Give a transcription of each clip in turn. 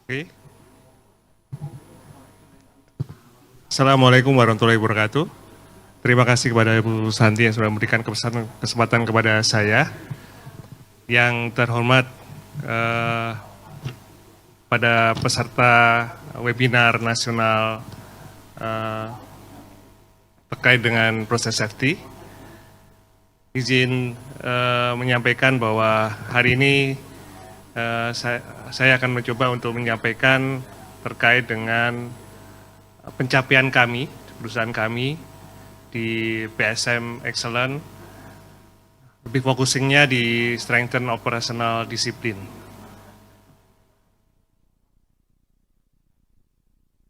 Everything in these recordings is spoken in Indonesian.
Oke. Assalamualaikum warahmatullahi wabarakatuh. Terima kasih kepada Ibu Santi yang sudah memberikan kesempatan kepada saya. Yang terhormat pada peserta webinar nasional terkait dengan proses safety. Izin menyampaikan bahwa hari ini saya akan mencoba untuk menyampaikan terkait dengan pencapaian kami, perusahaan kami di PSM Excellent, lebih focusingnya di strengthen operational discipline.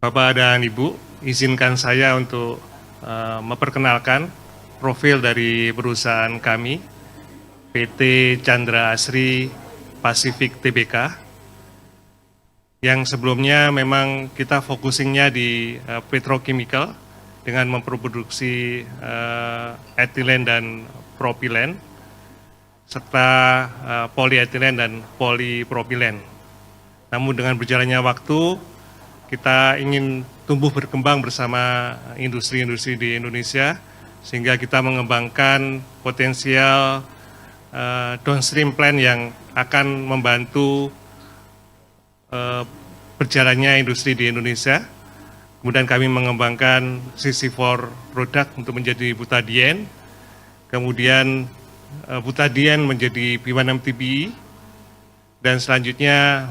Bapak dan Ibu, izinkan saya untuk memperkenalkan profil dari perusahaan kami, PT Chandra Asri Pacific Tbk, yang sebelumnya memang kita focusingnya di petrochemical dengan memproduksi etilen dan propilen, serta polyethylene dan polypropylen. Namun dengan berjalannya waktu, kita ingin tumbuh berkembang bersama industri-industri di Indonesia, sehingga kita mengembangkan potensial downstream plant yang akan membantu berjalannya industri di Indonesia. Kemudian kami mengembangkan CC4 produk untuk menjadi butadiene, kemudian butadiene menjadi B1MTBE, dan selanjutnya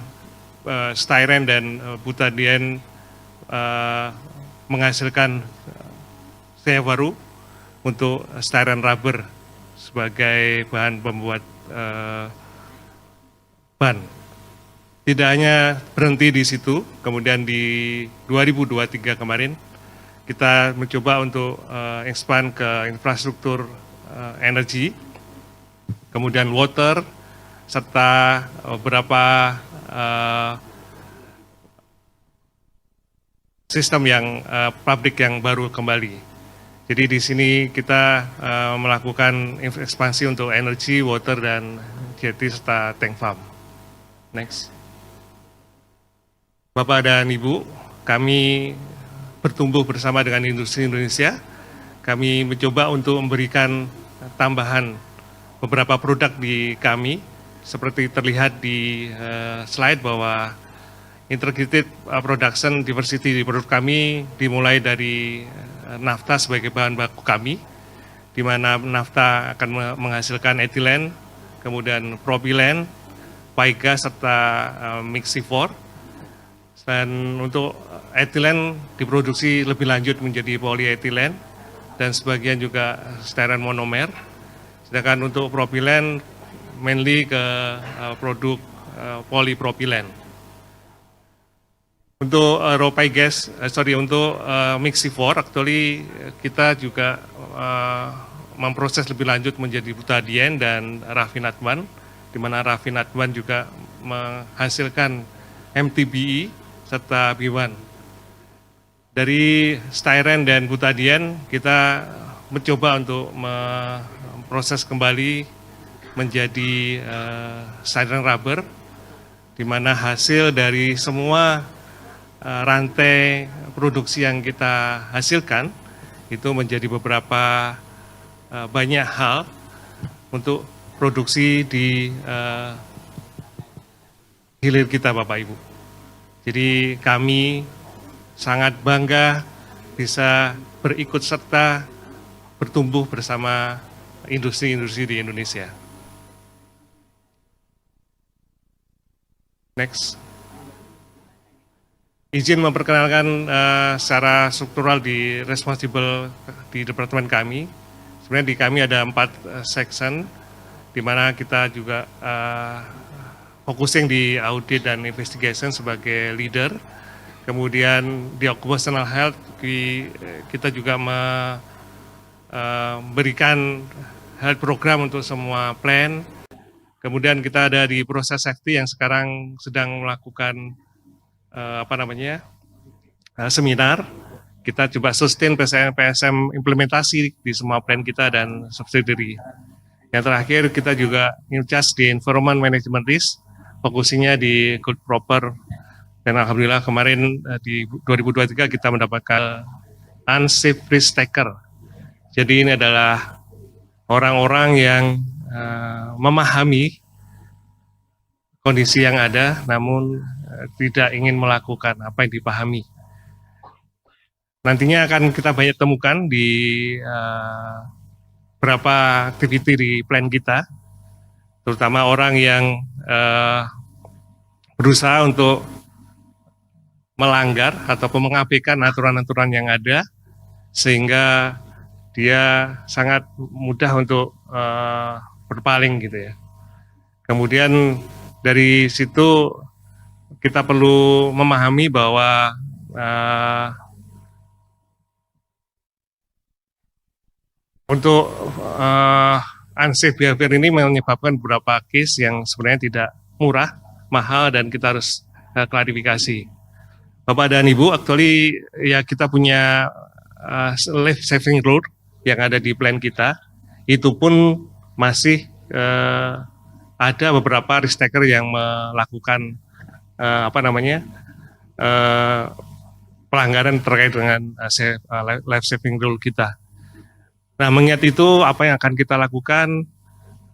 styrene dan butadiene menghasilkan baru untuk styrene rubber sebagai bahan pembuat ban. Tidak hanya berhenti di situ, kemudian di 2023 kemarin kita mencoba untuk expand ke infrastruktur energi, kemudian water, serta beberapa sistem yang pabrik yang baru kembali. Jadi di sini kita melakukan ekspansi untuk energi, water, dan jetty serta tank farm. Next. Bapak dan Ibu, kami bertumbuh bersama dengan industri Indonesia. Kami mencoba untuk memberikan tambahan beberapa produk di kami, seperti terlihat di slide bahwa integrated production diversity di produk kami dimulai dari nafta sebagai bahan baku kami, di mana nafta akan menghasilkan etilen, kemudian propilen, paigas, serta mix-C4. Dan untuk etilen diproduksi lebih lanjut menjadi polyethylene dan sebagian juga styrene monomer. Sedangkan untuk propilen mainly ke produk polypropylen. Untuk untuk mix-C4, actually kita juga memproses lebih lanjut menjadi butadiene dan raffinate 1, di mana raffinate 1 juga menghasilkan MTBE serta B1. Dari styrene dan butadiene kita mencoba untuk memproses kembali menjadi styrene rubber, di mana hasil dari semua rantai produksi yang kita hasilkan itu menjadi beberapa banyak hal untuk produksi di hilir kita, Bapak Ibu. Jadi kami sangat bangga bisa berikut serta bertumbuh bersama industri-industri di Indonesia. Next. Izin memperkenalkan secara struktural di responsible di departemen kami. Sebenarnya di kami ada 4 section, di mana kita juga focusing di audit dan investigation sebagai leader. Kemudian di occupational health kita juga memberikan health program untuk semua plan. Kemudian kita ada di proses safety yang sekarang sedang melakukan seminar. Kita coba sustain PSM implementasi di semua plan kita dan subsidiary. Yang terakhir kita juga in charge di environment management risk, fokusnya di good proper Dan alhamdulillah kemarin di 2023 kita mendapatkan unsafe risk taker. Jadi ini adalah orang-orang yang memahami kondisi yang ada, namun tidak ingin melakukan apa yang dipahami. Nantinya akan kita banyak temukan di beberapa aktiviti di plan kita, terutama orang yang berusaha untuk melanggar ataupun mengabaikan aturan-aturan yang ada, sehingga dia sangat mudah untuk berpaling gitu ya. Kemudian dari situ kita perlu memahami bahwa untuk unsafe behavior ini menyebabkan beberapa case yang sebenarnya tidak murah, mahal, dan kita harus klarifikasi. Bapak dan Ibu, actually ya kita punya life saving rule yang ada di plan kita, itu pun masih ada beberapa risk taker yang melakukan pelanggaran terkait dengan life saving rule kita. Nah, mengingat itu apa yang akan kita lakukan?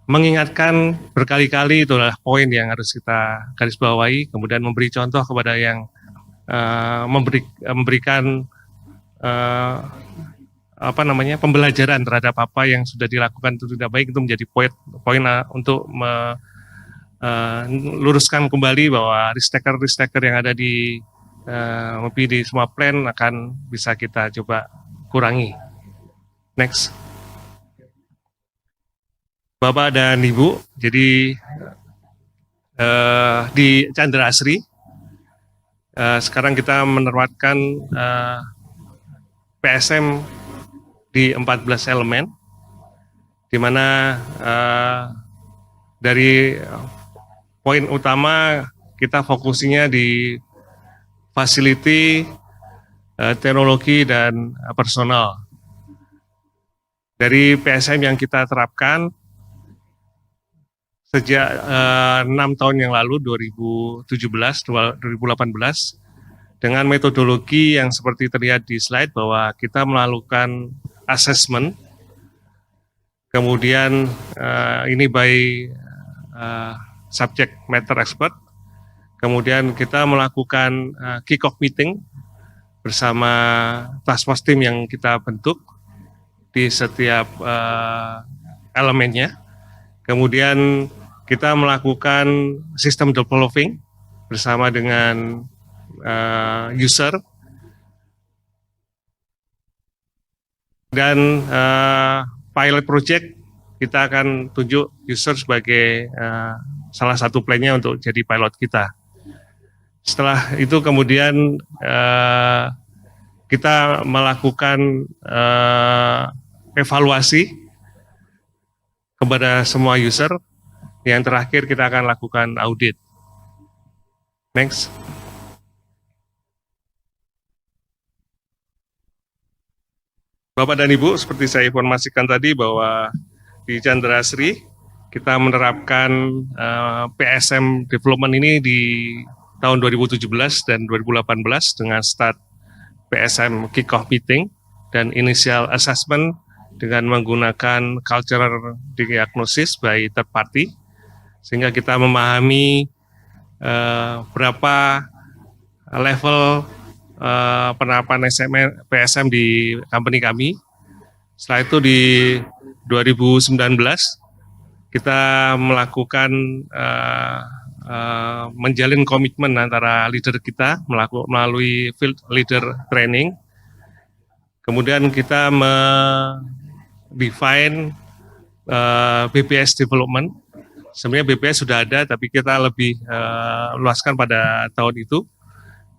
Mengingatkan berkali-kali, itu adalah poin yang harus kita garis bawahi, kemudian memberi contoh kepada yang memberikan pembelajaran terhadap apa yang sudah dilakukan itu tidak baik, itu menjadi poin untuk meluruskan kembali bahwa risk taker yang ada di semua plan akan bisa kita coba kurangi. Next. Bapak dan Ibu, jadi di Chandra Asri sekarang kita menerapkan PSM di 14 elemen, di mana dari poin utama kita fokusnya di facility, teknologi, dan personal. Dari PSM yang kita terapkan sejak 6 tahun yang lalu, 2017-2018, dengan metodologi yang seperti terlihat di slide, bahwa kita melakukan assessment, kemudian ini by subject matter expert, kemudian kita melakukan kick-off meeting bersama task force team yang kita bentuk di setiap elemennya, kemudian kita melakukan sistem developing bersama dengan user, dan pilot project kita akan tunjuk user sebagai salah satu plan-nya untuk jadi pilot kita. Setelah itu kemudian kita melakukan evaluasi kepada semua user. Yang terakhir kita akan lakukan audit. Next. Bapak dan Ibu, seperti saya informasikan tadi bahwa di Chandra Asri kita menerapkan PSM development ini di tahun 2017 dan 2018 dengan start PSM kick-off meeting dan initial assessment dengan menggunakan cultural diagnosis by third party, sehingga kita memahami berapa level penerapan PSM di company kami. Setelah itu di 2019 kita melakukan menjalin komitmen antara leader kita melalui field leader training. Kemudian kita define BPS development. Sebenarnya BPS sudah ada, tapi kita lebih luaskan pada tahun itu.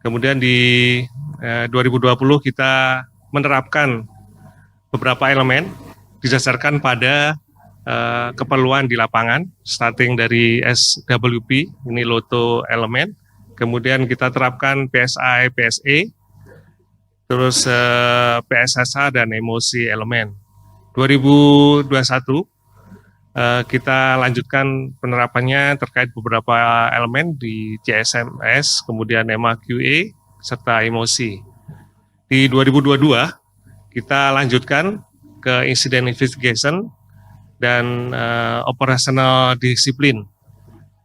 Kemudian di 2020 kita menerapkan beberapa elemen didasarkan pada keperluan di lapangan, starting dari SWP, ini Lotto elemen, kemudian kita terapkan PSI, PSE, terus PSSA dan emosi elemen. 2021 kita lanjutkan penerapannya terkait beberapa elemen di CSMS, kemudian MAQA, serta emosi. Di 2022, kita lanjutkan ke incident investigation dan operational disiplin.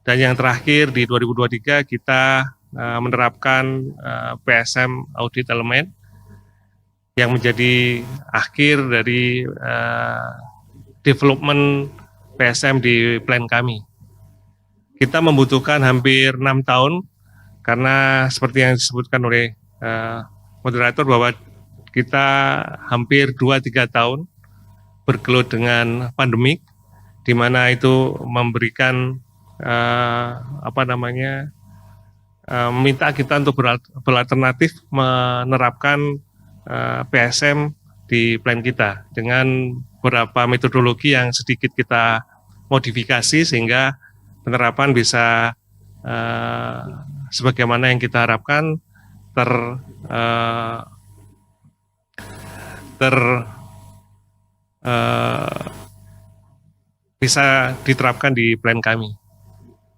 Dan yang terakhir di 2023 kita menerapkan PSM audit element yang menjadi akhir dari development PSM di plan kami. Kita membutuhkan hampir 6 tahun karena seperti yang disebutkan oleh moderator bahwa kita hampir 2-3 tahun bergelut dengan pandemik, di mana itu memberikan meminta kita untuk beralternatif menerapkan PSM di plan kita dengan beberapa metodologi yang sedikit kita modifikasi sehingga penerapan bisa sebagaimana yang kita harapkan bisa diterapkan di plan kami.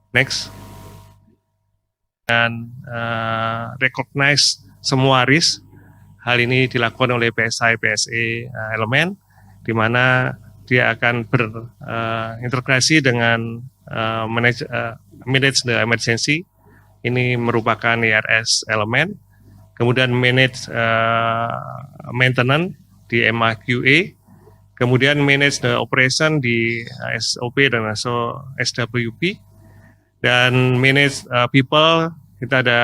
Next. Dan recognize semua risk. Hal ini dilakukan oleh PSI PSE elemen, di mana dia akan berintegrasi dengan manage the emergency. Ini merupakan IRS elemen. Kemudian manage maintenance di MAQA. Kemudian manage the operation di SOP dan SWP. Dan manage people, kita ada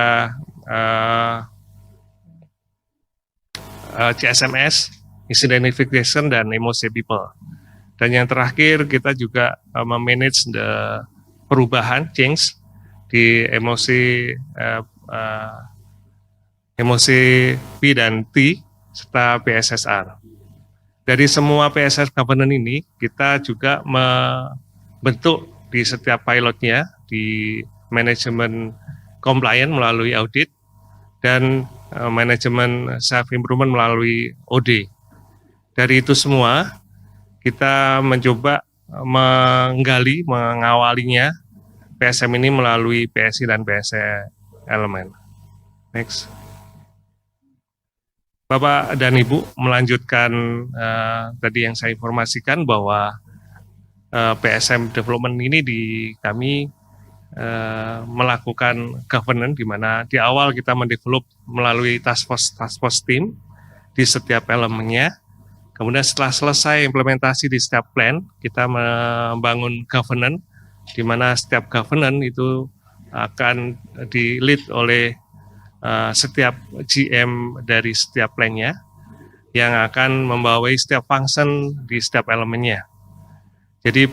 CSMS, Incident Investigation, dan emosi people. Dan yang terakhir kita juga memanage the perubahan, change, di emosi P dan T, serta PSSR. Dari semua PSS governance ini, kita juga membentuk di setiap pilotnya, di manajemen compliance melalui audit, dan manajemen self-improvement melalui OD. Dari itu semua, kita mencoba mengawalinya PSM ini melalui PSI dan PSE elemen. Next. Bapak dan Ibu melanjutkan tadi yang saya informasikan bahwa PSM development ini di kami melakukan governance, di mana di awal kita mendevelop melalui task force team di setiap elemennya. Kemudian setelah selesai implementasi di setiap plan, kita membangun governance, di mana setiap governance itu akan di-lead oleh setiap GM dari setiap plan-nya, yang akan membawai setiap function di setiap elemennya. Jadi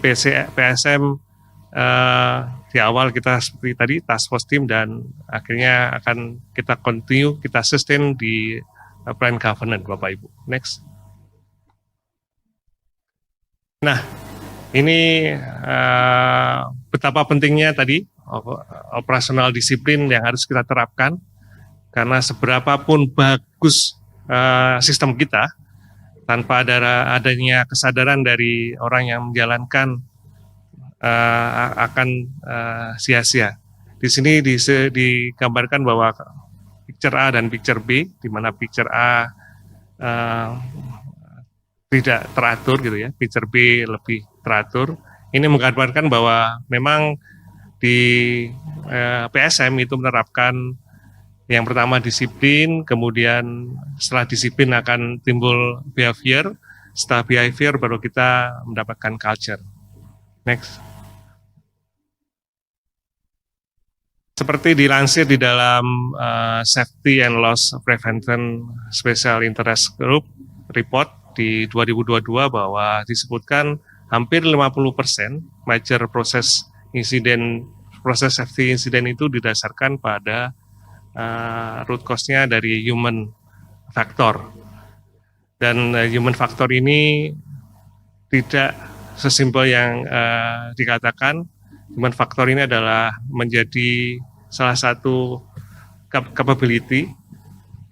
PSM di awal kita seperti tadi task force team, dan akhirnya akan kita continue, kita sustain di plan governance, Bapak Ibu. Next. Nah, ini betapa pentingnya tadi operasional disiplin yang harus kita terapkan, karena seberapapun bagus sistem kita, tanpa adanya kesadaran dari orang yang menjalankan akan sia-sia. Di sini digambarkan bahwa picture A dan picture B, di mana picture A tidak teratur gitu ya, picture B lebih teratur. Ini menggambarkan bahwa memang di PSM itu menerapkan yang pertama disiplin, kemudian setelah disiplin akan timbul behavior, setelah behavior baru kita mendapatkan culture. Next. Seperti dilansir di dalam Safety and Loss Prevention Special Interest Group report di 2022 bahwa disebutkan hampir 50% major proses safety incident itu didasarkan pada root cause-nya dari human factor. Dan human factor ini tidak sesimpel yang dikatakan. Human factor ini adalah menjadi salah satu capability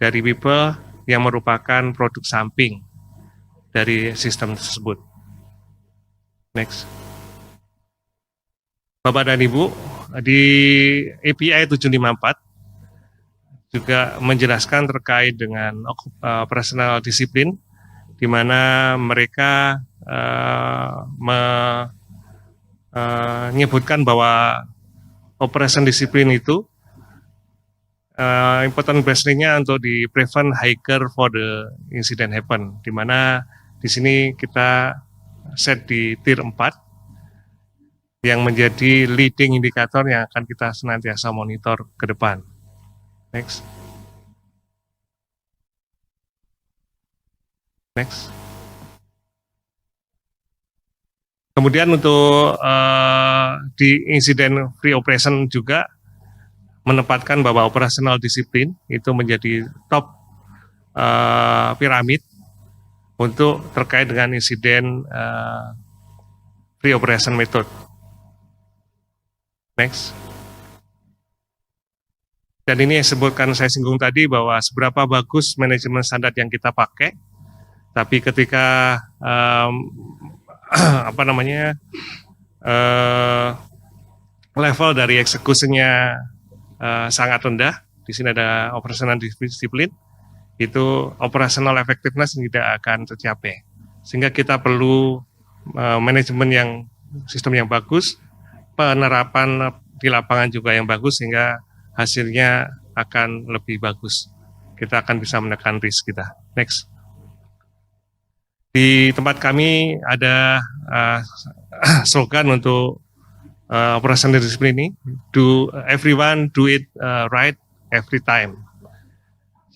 dari people yang merupakan produk samping dari sistem tersebut. Next. Bapak dan Ibu, di API 754 juga menjelaskan terkait dengan operasional disiplin, di mana mereka menyebutkan bahwa operation disiplin itu important basically-nya untuk di prevent hiker for the incident happen, di mana di sini kita set di tier 4 yang menjadi leading indikator yang akan kita senantiasa monitor ke depan. Next. Next. Kemudian untuk di incident free operation juga menempatkan bahwa operational disiplin itu menjadi top piramid untuk terkait dengan insiden free operation method. Next. Dan ini yang sebutkan saya singgung tadi bahwa seberapa bagus manajemen standar yang kita pakai, tapi ketika level dari eksekusinya sangat rendah, di sini ada operational disiplin, itu operational effectiveness tidak akan tercapai. Sehingga kita perlu manajemen yang sistem yang bagus, penerapan di lapangan juga yang bagus, sehingga hasilnya akan lebih bagus. Kita akan bisa menekan risk kita. Next. Di tempat kami ada slogan untuk operational disiplin ini, everyone do it right every time.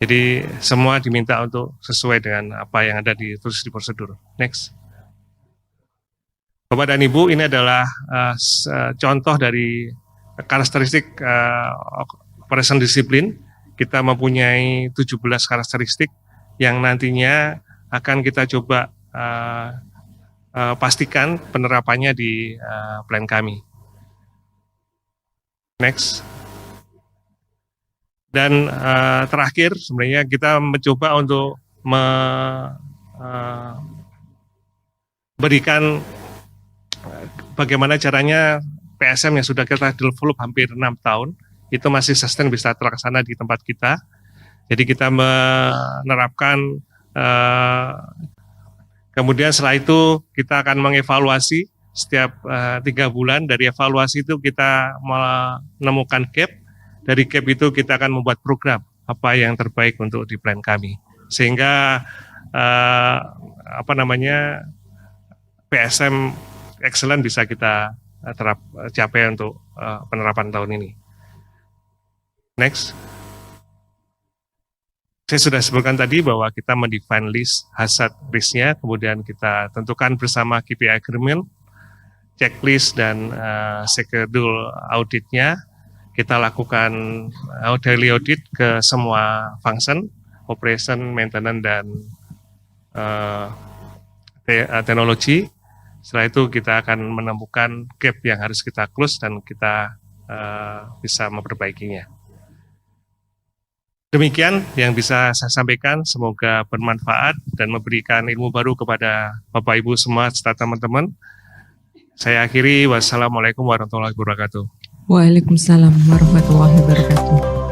Jadi semua diminta untuk sesuai dengan apa yang ada ditulis di prosedur. Next. Bapak dan Ibu, ini adalah contoh dari karakteristik operation disiplin. Kita mempunyai 17 karakteristik yang nantinya akan kita coba pastikan penerapannya di plan kami. Next. Dan terakhir, sebenarnya kita mencoba untuk memberikan bagaimana caranya PSM yang sudah kita develop hampir 6 tahun, itu masih sustain bisa terlaksana di tempat kita. Jadi kita menerapkan, kemudian setelah itu kita akan mengevaluasi setiap 3 bulan. Dari evaluasi itu kita menemukan gap. Dari gap itu kita akan membuat program apa yang terbaik untuk di plan kami, sehingga PSM excellent bisa kita capai untuk penerapan tahun ini. Next. Saya sudah sebutkan tadi bahwa kita mendefine list hazard risk-nya, kemudian kita tentukan bersama KPI agreement, checklist dan schedule auditnya. Kita lakukan daily audit ke semua function, operation, maintenance, dan teknologi. Setelah itu kita akan menemukan gap yang harus kita close dan kita bisa memperbaikinya. Demikian yang bisa saya sampaikan, semoga bermanfaat dan memberikan ilmu baru kepada Bapak Ibu semua serta teman-teman. Saya akhiri, wassalamualaikum warahmatullahi wabarakatuh. Waalaikumsalam warahmatullahi wabarakatuh.